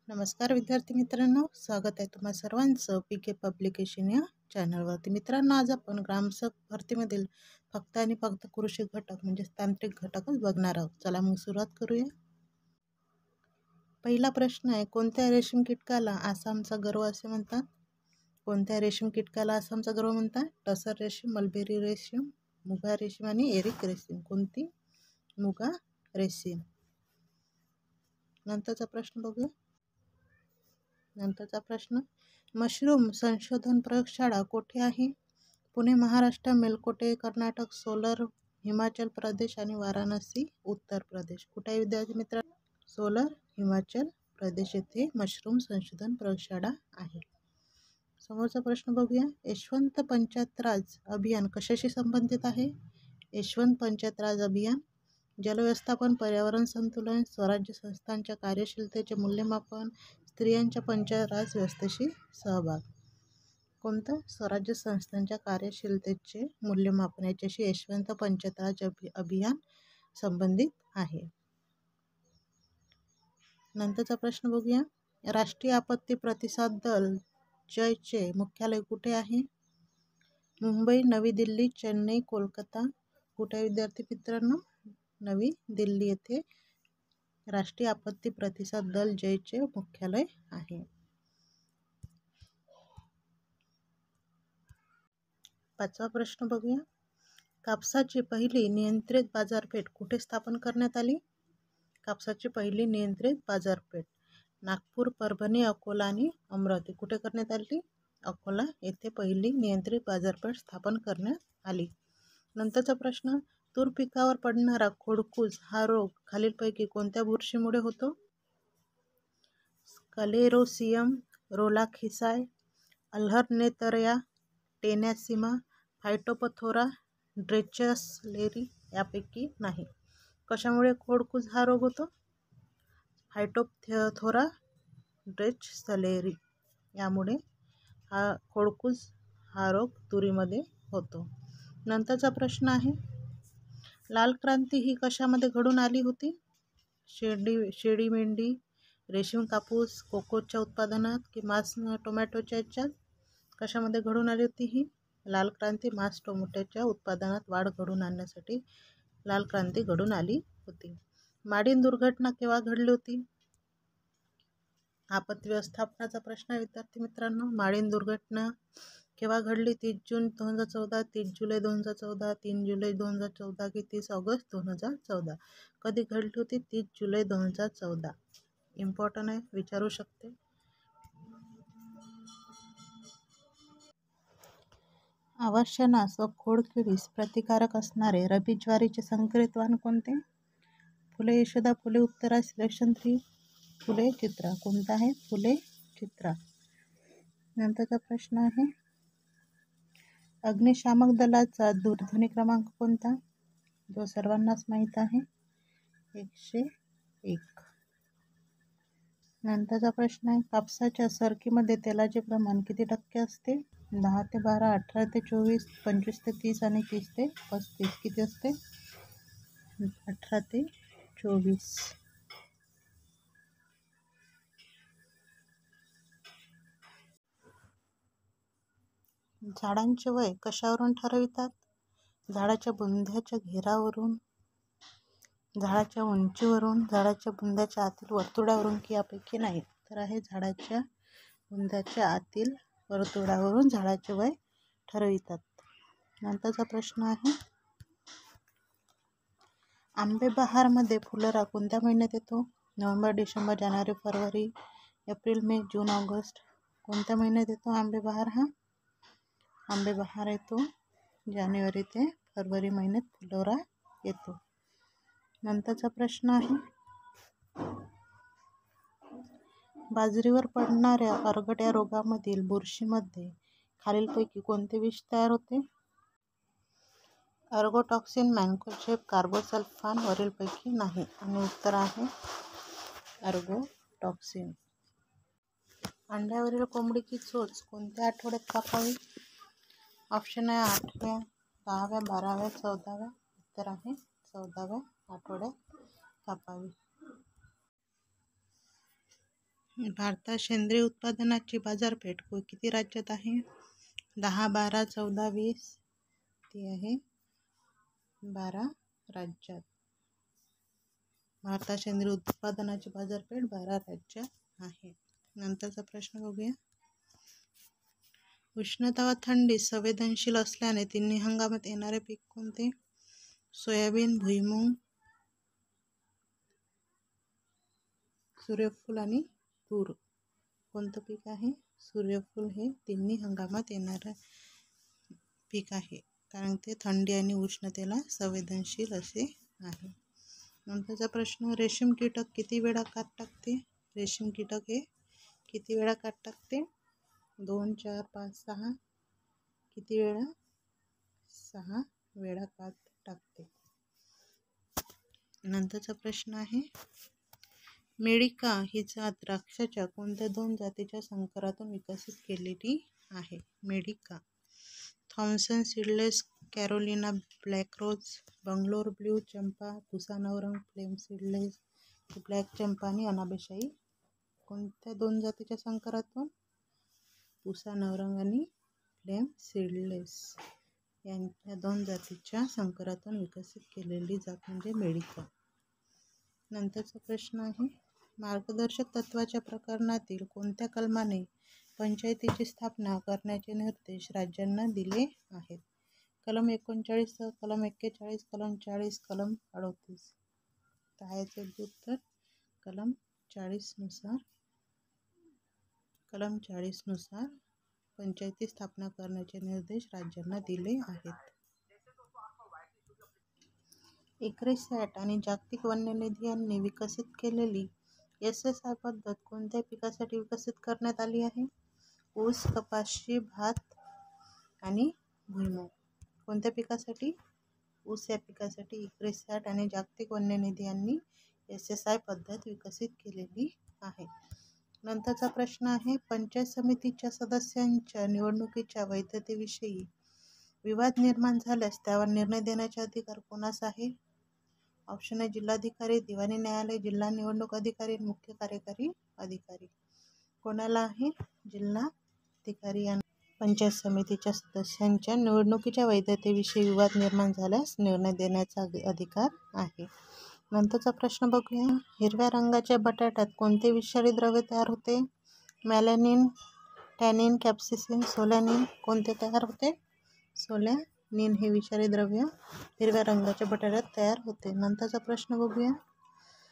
नमस्कार विद्यार्थी मित्रांनो, स्वागत आहे तुम्हा सर्वांचं पीके पब्लिकेशन या चॅनलवरती. मित्रांनो, आज आपण ग्रामसेवक भरतीमधील फक्त आणि फक्त कृषी घटक म्हणजे तांत्रिक घटकच बघणार आहोत. चला मग सुरुवात करूया. पहिला प्रश्न आहे, कोणत्या रेशीम कीटकाला आसामचा गर्व असे म्हणतात? कोणत्या रेशीम कीटकाला आसामचा गर्व म्हणतात? टसर रेशीम, मलबेरी रेशीम, मुगा रेशीम आणि एरिक रेशीम. कोणती? मुगा रेशीम. नंतरचा प्रश्न बघूया. नंतरचा प्रश्न, मशरूम संशोधन प्रयोगशाळा कोठे आहे? पुणे महाराष्ट्र, मेलकोटे कर्नाटक, सोलर हिमाचल प्रदेश आणि वाराणसी उत्तर प्रदेश. कुठे आहे विद्यार्थी मित्रांनो? सोलर हिमाचल प्रदेश येथे मशरूम संशोधन प्रयोगशाळा आहे. समोरचा प्रश्न बघूया. यशवंत पंचायत राज अभियान कशाशी संबंधित आहे? यशवंत पंचायत राज अभियान जलव्यवस्थापन, पर्यावरण संतुलन, स्वराज्य संस्थांच्या कार्यशीलतेचे मूल्यमापन, स्त्रियांच्या पंचायत राज व्यवस्थेशी सहभाग. कोणतं? स्वराज्य संस्थांच्या कार्यशीलतेचे मूल्यमापन याच्याशी यशवंत पंचायत राज अभियान संबंधित आहे. नंतरचा प्रश्न बघूया. राष्ट्रीय आपत्ती प्रतिसाद दल जयचे मुख्यालय कुठे आहे? मुंबई, नवी दिल्ली, चेन्नई, कोलकाता. कुठे विद्यार्थी मित्रांनो? नवी दिल्ली येथे राष्ट्रीय आपत्ती प्रतिसाद दल जयचे मुख्यालय आहे. पाचवा प्रश्न बघूया. कापसाची पहिली नियंत्रित बाजारपेठ कुठे स्थापन करण्यात आली? कापसाची पहिली नियंत्रित बाजारपेठ नागपूर, परभणी, अकोला आणि अमरावती. कुठे करण्यात आली? अकोला येथे पहिली नियंत्रित बाजारपेठ स्थापन करण्यात आली. नंतरचा प्रश्न, तूर पिकावर पडणारा खोडकूज हा रोग खालीलपैकी कोणत्या बुरशीमुळे होतो? स्क्लेरोसियम रोलाथिसाय, अल्हर्नेतरिया, टेनॅसिमा, फायटोपथोरा, ड्रेचसलेरी यापैकी नाही. कशामुळे खोडकूज हा रोग होतो? फायटोपथोरा ड्रेचसलेरी यामुळे हा खोडकूज हा रोग तुरीमध्ये होतो. नंतरचा प्रश्न आहे, लाल क्रांती ही कशामध्ये घडून आली होती? शेळी मेंढी, रेशीम, कापूस, कोकोच्या उत्पादनात की मांस टोमॅटोच्या याच्यात? कशामध्ये घडून आली होती ही लाल क्रांती? मांस टोमॅटोच्या उत्पादनात वाढ घडून आणण्यासाठी लाल क्रांती घडून आली होती. माडीन दुर्घटना केव्हा घडली होती? आपत्ती व्यवस्थापनाचा प्रश्न आहे विद्यार्थी मित्रांनो. माडीन दुर्घटना केव्हा घडली? 30 जून 2014, 30 जुलै 2014, 3 जुलै 2014 की 30 ऑगस्ट 2014? कधी घडली होती? 30 जुलै 2014. इम्पॉर्टंट आहे, विचारू शकते. अवश्यनाश व खोडकिडीस प्रतिकारक असणारे रब्बी ज्वारीचे संकरित वाण कोणते? फुले यशोदा, फुले उत्तरा, सिलेक्शन 3, फुले चित्रा. कोणता आहे? फुले चित्रा. नंतरचा प्रश्न आहे, अग्निशामक दलाचा दूरध्वनी क्रमांक कोणता? जो सर्वांनाच माहीत आहे, 101. नंतरचा प्रश्न आहे, कापसाच्या सरकीमध्ये तेलाचे प्रमाण किती टक्के असते? 10 ते 12, 18 ते 24, 25 ते 30 आणि 30 ते 35. किती असते? 18 ते 24. झाडांचे वय कशावरून ठरवितात? झाडाच्या बुंध्याच्या घेरावरून, झाडाच्या उंचीवरून, झाडाच्या बुंध्याच्या आतील वर्तुळावरून की यापैकी नाही? तर आहे झाडाच्या बुंध्याच्या आतील वर्तुळावरून झाडाचे वय ठरवितात. नंतरचा प्रश्न आहे, आंबेबहारमध्ये फुलोरा कोणत्या महिन्यात येतो? नोव्हेंबर, डिसेंबर, जानेवारी, फरवरी, एप्रिल, मे, जून, ऑगस्ट. कोणत्या महिन्यात येतो आंबेबहार हा? आंबेबहार येतो जानेवारी ते फरवरी महिन्यात फुलोरा येतो. नंतरचा प्रश्न आहे, बाजरीवर पडणाऱ्या अरगट रोगामधील बुरशीमध्ये खालीलपैकी कोणते विष तयार होते? अर्गोटॉक्सिन, मॅन्कोजेब, कार्बोसल्फान. वरीलपैकी नाही आणि उत्तर आहे अर्गोटॉक्सिन. अंड्यावरील कोंबडीची चोच कोणत्या आठवड्यात कापावी? ऑप्शन आहे 8व्या, 10व्या, 12व्या, 14व्या. उत्तर आहे 14व्या आठवड्यात कापावी. भारतात सेंद्रिय उत्पादनाची बाजारपेठ किती राज्यात आहे? 10, 12, 14, 20. ती आहे 12 राज्यात. भारतात सेंद्रिय उत्पादनाची बाजारपेठ 12 राज्यात आहे. नंतरचा प्रश्न बघूया. उष्णता व थंडी संवेदनशील असल्याने तिन्ही हंगामात येणारे पीक कोणते? सोयाबीन, भुईमूग, सूर्यफूल आणि तूर. कोणतं पीक आहे? सूर्यफूल हे तिन्ही हंगामात येणारं पीक आहे, कारण ते थंडी आणि उष्णतेला संवेदनशील असे आहे. नंतरचा प्रश्न. रेशीम कीटक किती वेळा कात टाकते? रेशीम कीटक हे किती वेळा कात टाकते? 2, 4, 5, 6. किती वेळा? 6 वेळा कात टाकते. नंतरचा प्रश्न आहे. मेडिका ही जात द्राक्षाच्या कोणत्या 2 जातीच्या संकरातून विकसित केलेली आहे? मेडिका. Thompson seedless, Carolina black rose, Bangalore blue Champa, Pusa Navrang, flame seedless, black Champa आणि अनाबेशाई. कोणत्या 2 जातीच्या संकरातून? पुसा नवरंग आणि फ्लेम सीडलेस यांच्या 2 जातीच्या संकरातून विकसित केलेली जात म्हणजे मेडिका. नंतरचा प्रश्न आहे. मार्गदर्शक तत्वाच्या प्रकरणातील कोणत्या कलमाने पंचायतीची स्थापना करण्याचे निर्देश राज्यांना दिले आहेत? कलम 39, कलम 41, कलम 40, कलम 38. तर याचे उत्तर कलम 40 नुसार पंचायती स्थापना करण्याचे निर्देश राज्यांना दिले आहेत. इक्रिसॅट आणि जागतिक वन्य निधी यांनी विकसित केलेली SSI पद्धत कोणत्या पिकासाठी विकसित करण्यात आली आहे? ऊस, कपाशी, भात आणि भुईमूग. कोणत्या पिकासाठी? ऊस या पिकासाठी इक्रिसॅट आणि जागतिक वन्य निधी यांनी SSI पद्धत विकसित केलेली आहे. नंतरचा प्रश्न आहे. पंचायत समितीच्या सदस्यांच्या निवडणुकीच्या वैधतेविषयी विवाद निर्माण झाल्यास त्यावर निर्णय देण्याचा अधिकार कोणास आहे? ऑप्शन आहे जिल्हाधिकारी, दिवाणी न्यायालय, जिल्हा निवडणूक अधिकारी, मुख्य कार्यकारी अधिकारी. कोणाला आहे? जिल्हाधिकारी यांना पंचायत समितीच्या सदस्यांच्या निवडणुकीच्या वैधतेविषयी विवाद निर्माण झाल्यास निर्णय देण्याचा अधिकार आहे. नंतरचा प्रश्न बघूया. हिरव्या रंगाच्या बटाट्यात कोणते विषारी द्रव्य तयार होते? मॅलेनिन, टॅनिन, कॅप्सिसिन, सोलॅनिन. कोणते तयार होते? सोलॅनिन हे विषारी द्रव्य हिरव्या रंगाच्या बटाट्यात तयार होते. नंतरचा प्रश्न बघूया.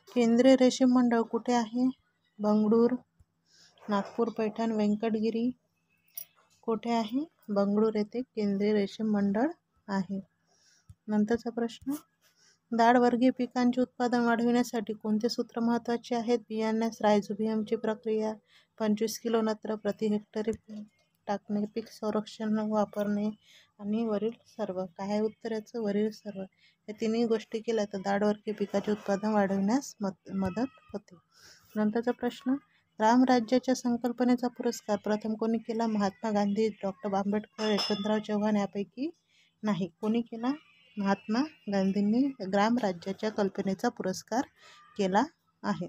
केंद्रीय रेशीम मंडळ कुठे आहे? बंगळूर, नागपूर, पैठण, व्यंकटगिरी. कोठे आहे? बंगळूर येथे केंद्रीय रेशीम मंडळ आहे. नंतरचा प्रश्न. डाळवर्गीय पिकांचे उत्पादन वाढविण्यासाठी कोणते सूत्र महत्त्वाचे आहेत? बियाण्यास रायझोबियमची प्रक्रिया, 25 किलो नत्र प्रति हेक्टरी टाकणे, पीक संरक्षण वापरणे आणि वरील सर्व. काय आहे उत्तर याचं? वरील सर्व. या तिन्ही गोष्टी केल्या तर डाळवर्गीय पिकाचे उत्पादन वाढविण्यास मदत होते. नंतरचा प्रश्न. रामराज्याच्या संकल्पनेचा पुरस्कार प्रथम कोणी केला? महात्मा गांधी, डॉ. आंबेडकर, यशवंतराव चव्हाण यापैकी नाही. कोणी केला? महात्मा गांधींनी ग्रामराज्याच्या कल्पनेचा पुरस्कार केला आहे.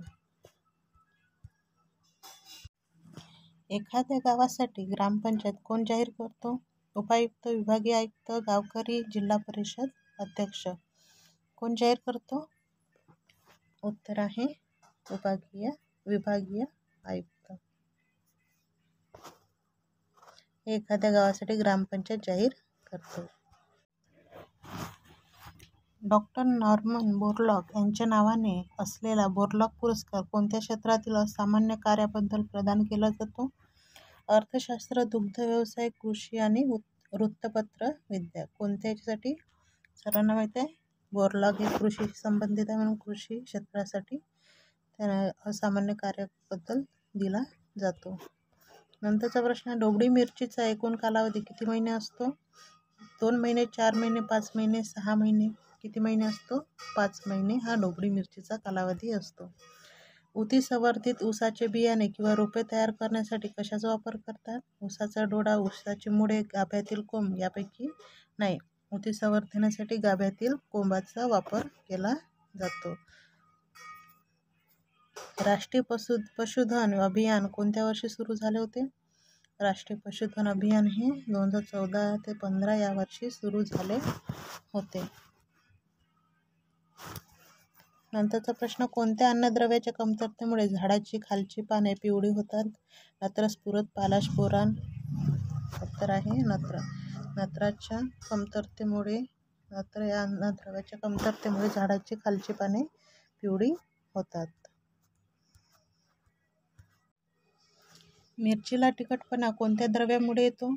एखाद्या गावासाठी ग्रामपंचायत कोण जाहीर करतो? उपायुक्त, विभागीय आयुक्त, गावकरी, जिल्हा परिषद अध्यक्ष. कोण जाहीर करतो? उत्तर आहे विभागीय आयुक्त. एखाद्या गावासाठी ग्रामपंचायत जाहीर करतो. डॉ. नॉर्मन बोरलॉग यांच्या नावाने असलेला बोरलॉग पुरस्कार कोणत्या क्षेत्रातील असामान्य कार्याबद्दल प्रदान केला जातो? अर्थशास्त्र, दुग्ध व्यवसाय, कृषी आणि वृत्तपत्र विद्या. कोणत्या याच्यासाठी? सर्वांना माहिती आहे बोरलॉग हे कृषीशी संबंधित आहे, म्हणून कृषी क्षेत्रासाठी त्यांना असामान्य कार्याबद्दल दिला जातो. नंतरचा प्रश्न. ढोबळी मिरचीचा एकूण कालावधी किती महिने असतो? 2 महिने, 4 महिने, 5 महिने, 6 महिने. किती महिने असतो? 5 महिने हा ढोबळी मिरचीचा कालावधी असतो. ऊती संवर्धित ऊसाचे बियाणे किंवा रोपे तयार करण्यासाठी कशाचा वापर करतात? ऊसाचा डोळा, ऊसाची मुळे, गाभ्यातील कोंब यापैकी नाही. ऊती संवर्धनासाठी गाभ्यातील कोंबाचा वापर केला जातो. राष्ट्रीय पशुधन अभियान कोणत्या वर्षी सुरू झाले होते? राष्ट्रीय पशुधन अभियान हे 2014 ते 15 या वर्षी सुरू झाले होते. नंतरचा प्रश्न, कोणत्या अन्नद्रव्याच्या कमतरतेमुळे झाडाची खालची पाने पिवळी होतात? नत्र, स्फुरद, पालाश, बोरान. उत्तर आहे नत्र. नत्राच्या कमतरतेमुळे नत्र या अन्नद्रव्याच्या कमतरतेमुळे झाडाची खालची पाने पिवळी होतात. मिरचीला तिखटपणा कोणत्या द्रव्यामुळे येतो?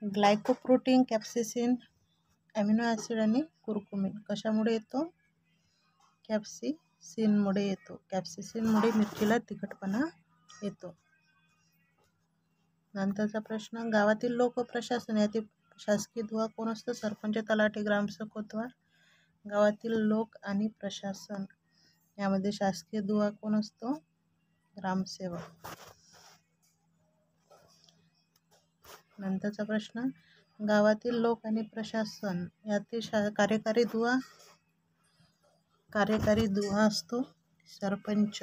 ग्लायकोप्रोटीन, कॅप्सेसिन, अमिनो ॲसिड आणि कुर्कुमिन. कशामुळे येतो? कॅप्सिसिनमुळे येतो. कॅप्सेसिनमुळे मिरचीला तिखटपणा येतो. नंतरचा प्रश्न, गावातील लोक व प्रशासन यातील शासकीय दुवा कोण असतो? सरपंच, तलाठी, ग्रामसेवक, कोतवाल. गावातील लोक आणि प्रशासन यामध्ये शासकीय दुवा कोण असतो? ग्रामसेवक. नंतरचा प्रश्न, गावातील लोक आणि प्रशासन यातील कार्यकारी दुवा असतो सरपंच.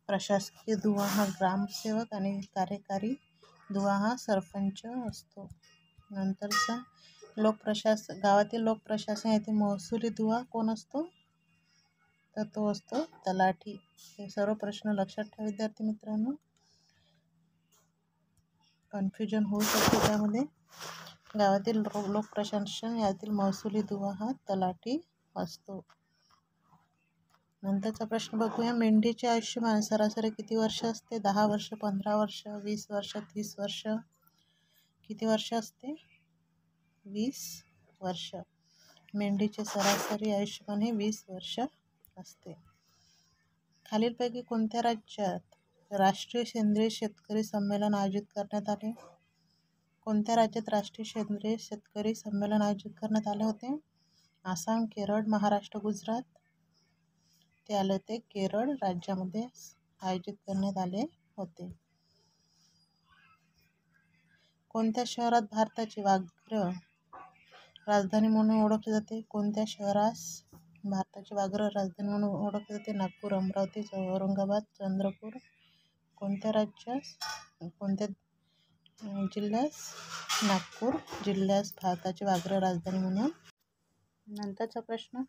प्रशासकीय दुवा हा ग्रामसेवक आणि कार्यकारी दुवा हा सरपंच असतो. नंतरचा, गावातील लोक प्रशासन यातील महसुली दुवा कोण असतो? तर तो असतो तलाठी. हे सर्व प्रश्न लक्षात ठेवा विद्यार्थी मित्रांनो, कन्फ्युजन होऊ शकते त्यामध्ये. गावातील लोक प्रशासन यातील महसुली दुवा हा तलाठी असतो. नंतरचा प्रश्न बघूया, मेंढीचे आयुष्यमान सरासरी किती वर्ष असते? 10 वर्ष, 15 वर्ष, 20 वर्ष, 30 वर्ष. किती वर्ष असते? 20 वर्ष. मेंढीचे सरासरी आयुष्यमान हे 20 वर्ष असते. खालीलपैकी कोणत्या राज्यात राष्ट्रीय सेंद्रिय शेतकरी संमेलन आयोजित करण्यात आले? कोणत्या राज्यात राष्ट्रीय सेंद्रिय शेतकरी संमेलन आयोजित करण्यात आले होते? आसाम, केरळ, महाराष्ट्र, गुजरात. ते आले होते केरळ राज्यामध्ये आयोजित करण्यात आले होते. कोणत्या शहरात भारताची व्याघ्र राजधानी म्हणून ओळखले जाते? कोणत्या शहरास भारताची व्याघ्र राजधानी म्हणून ओळखले जाते? नागपूर, अमरावती, औरंगाबाद, चंद्रपूर. कोणत्या जिल्ह्यास? नागपूर जिल्ह्यास भारताची व्याघ्र राजधानी म्हणून. नंतरचा प्रश्न,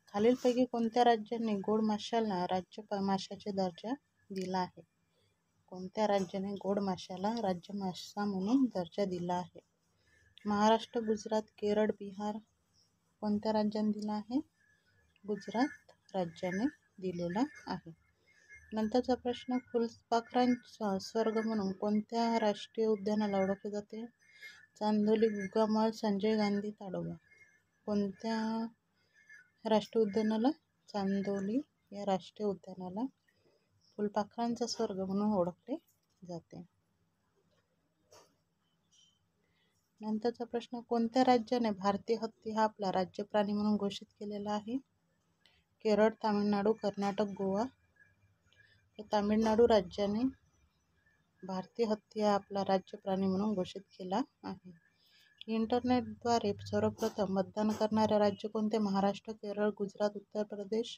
खालीलपैकी कोणत्या राज्याने गोड माशाला राज्य माशाचा दर्जा दिला आहे? कोणत्या राज्याने गोड माशाला राज्य मासा म्हणून दर्जा दिला आहे? महाराष्ट्र, गुजरात, केरळ, बिहार. कोणत्या राज्याने दिला आहे? गुजरात राज्याने दिलेला आहे. नंतरचा प्रश्न, फुलपाखरांचा स्वर्ग म्हणून कोणत्या राष्ट्रीय उद्यानाला ओळखले जाते? चांदोली, गुगामाल, संजय गांधी, ताडोबा. कोणत्या राष्ट्रीय उद्यानाला? चांदोली या राष्ट्रीय उद्यानाला फुलपाखरांचा स्वर्ग म्हणून ओळखले जाते. नंतरचा प्रश्न, कोणत्या राज्याने भारतीय हत्ती हा आपला राज्य प्राणी म्हणून घोषित केलेला आहे? केरळ, तामिळनाडू, कर्नाटक, गोवा. तामिळनाडू राज्याने भारतीय हत्ती हा आपला राज्य प्राणी म्हणून घोषित केला आहे. इंटरनेटद्वारे सर्वप्रथम मतदान करणारे राज्य कोणते? महाराष्ट्र, केरळ, गुजरात, उत्तर प्रदेश.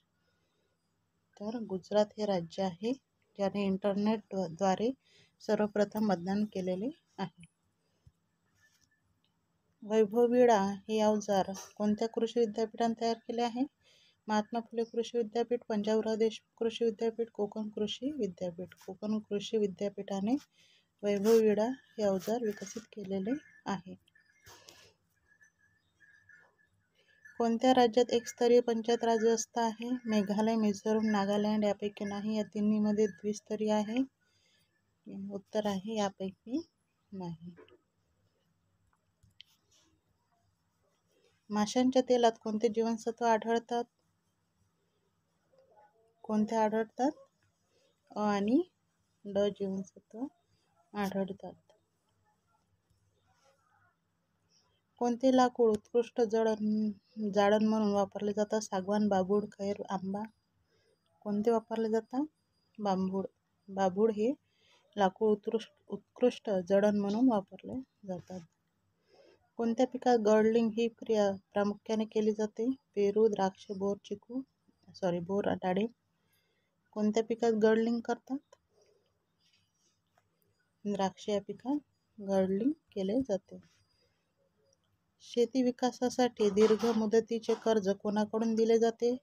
तर गुजरात हे राज्य आहे ज्याने इंटरनेटद्वारे सर्वप्रथम मतदान केलेले आहे. वैभव विळा हे अवजार कोणत्या कृषी विद्यापीठाने तयार केले आहे? महात्मा फुले कृषी विद्यापीठ, पंजाबराव देशमुख कृषी विद्यापीठ, कोकण कृषी विद्यापीठ. कोकण कृषी विद्यापीठाने वैभव विळा हे अवजार विकसित केलेले आहे. कोणत्या राज्यात एकस्तरीय पंचायत राज व्यवस्था आहे? मेघालय, मिझोरम, नागालँड. यापैकी नाही. या तिन्हीमध्ये द्विस्तरीय आहे. उत्तर आहे यापैकी नाही. माशांच्या तेलात कोणते जीवनसत्व आढळतात? कोणते आढळतात? अ आणि ड जीवनसत्व आढळतात. कोणते लाकूड उत्कृष्ट जाळण म्हणून वापरले जातात? सागवान, बाभूळ, खैर, आंबा. कोणते वापरले जातात? बाभूळ हे लाकूड उत्कृष्ट जळण म्हणून वापरले जातात. कोणत्या पिकात गॉर्डनिंग ही क्रिया प्रामुख्याने केली जाते? पेरू, द्राक्ष, बोर, चिकू. बोर डाळिंब कोणत्या पिकात गडलिंग करतात? द्राक्ष या पिकात गडलिंग केले जाते. शेती विकासासाठी दीर्घ मुदतीचे कर्ज कोणाकडून दिले जाते?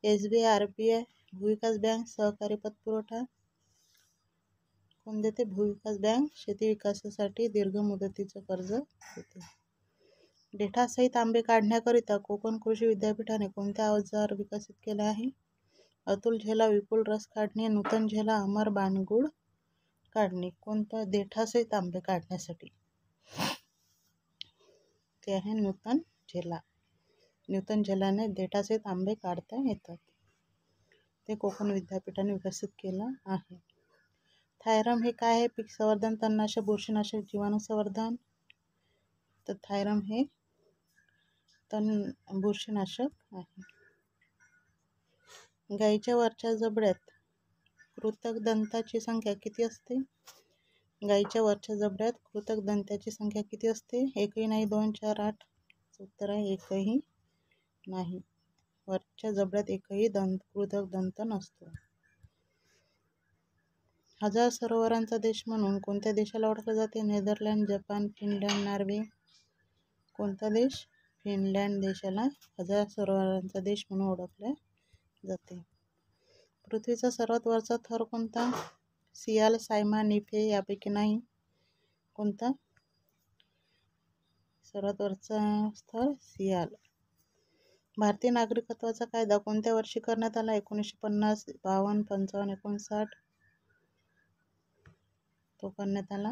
SBI, RBI, भूविकास बँक, सहकारी पतपुरवठा. कोण देते? भूविकास बँक शेती विकासासाठी दीर्घ मुदतीचे कर्ज देते. देठासहित आंबे काढण्याकरिता कोकण कृषी विद्यापीठाने कोणते अवजार विकसित केले आहे? अतुल झेला विपुल रस काढणे, नूतन झेला अमर बाणगुळ काढणे. कोणत्या? देठासहित आंबे काढण्यासाठी ते आहे नूतन झेला. नूतन झेलाने देठासहित आंबे काढता येतात. ते कोकण विद्यापीठाने विकसित केलं आहे. थायरम हे काय आहे? पीक संवर्धन, तणनाशक, बुरशीनाशक, जीवाणू संवर्धन. तर थायरम हे बुरशीनाशक आहे. गायीच्या वरच्या जबड्यात कृतक दंताची संख्या किती असते? गायीच्या वरच्या जबड्यात कृतक दंताची संख्या किती असते? एकही नाही, 2, 4, 8. उत्तर आहे एकही नाही. वरच्या जबड्यात एकही कृतक दंत नसतो. हजार सरोवरांचा देश म्हणून कोणत्या देशाला ओळखले जाते? Netherland, Japan, Finland, Norway. कोणता देश? फिनलँड देशाला हजार सरोवरांचा देश म्हणून ओळखले जाते. पृथ्वीचा सर्वात वरचा थर कोणता? सियाल, सायमा, निफे यापैकी नाही. कोणता? सर्वात वरचा थर सियाल. भारतीय नागरिकत्वाचा कायदा कोणत्या वर्षी करण्यात आला? 1950, 52, 55, 59. तो करण्यात आला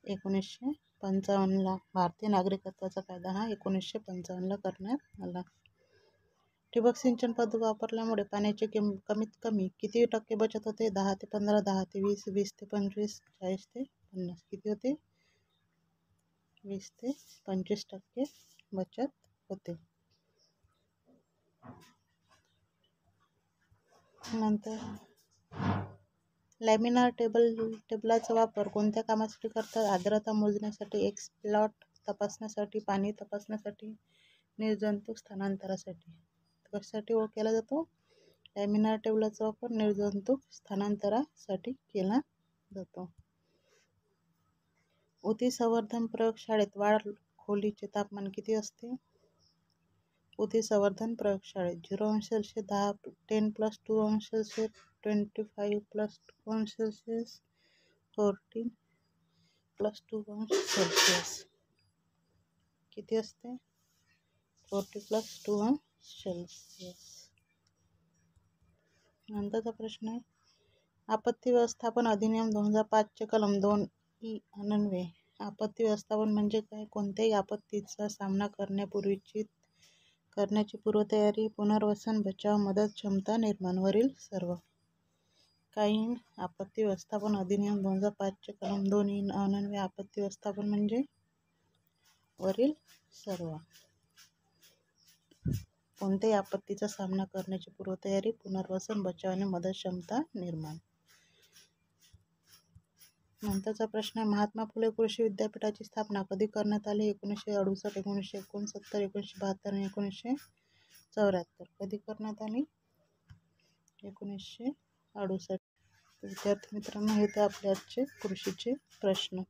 1955ला. भारतीय नागरिकत्वाचा कायदा हा 1955ला करण्यात आला. ठिबक सिंचन पद्धत वापरल्यामुळे पाण्याची कमीत कमी किती टक्के बचत होते? 10 ते 15, 10 ते 20, 20 ते 25, 40 ते 50. किती होते? 20 ते 25% बचत होते. नंतर लॅमिनार टेबलाचा वापर कोणत्या कामासाठी करतात? आर्द्रता मोजण्यासाठी, एक्सप्लॉट तपासण्यासाठी, पाणी तपासण्यासाठी, निर्जंतुक स्थानांतरासाठी. कशासाठी केला जातो? लॅमिनार टेबलाचा वापर निर्जंतुक स्थानांतरासाठी केला जातो. ऊती संवर्धन प्रयोगशाळेत वाढ खोलीचे तापमान किती असते? ऊती संवर्धन प्रयोगशाळेत 0°C, 10+2°C, 25+2°C, 14+2°C. किती असते? 40+2°C. नंतरचा प्रश्न आहे, आपत्ती व्यवस्थापन अधिनियम 2005 चे कलम 2E अन्वये आपत्ती व्यवस्थापन म्हणजे काय? कोणत्याही आपत्तीचा सामना करण्याची पूर्वतयारी, पुनर्वसन, बचाव, मदत, क्षमता निर्माण वरील सर्व. काही आपत्ती व्यवस्थापन अधिनियम 2005 चे कलम 2E अन्वये आपत्ती व्यवस्थापन म्हणजे वरील सर्व. कोणत्याही आपत्तीचा सामना करण्याची पूर्वतयारी, पुनर्वसन, बचाव आणि मदत, क्षमता निर्माण. नंतरचा प्रश्न आहे, महात्मा फुले कृषी विद्यापीठाची स्थापना कधी करण्यात आली? 1968, 1969, 1972 आणि 1974. कधी करण्यात आली? 1968. विद्यार्थी मित्रांनो, हे तर आपले आजचे कृषीचे प्रश्न.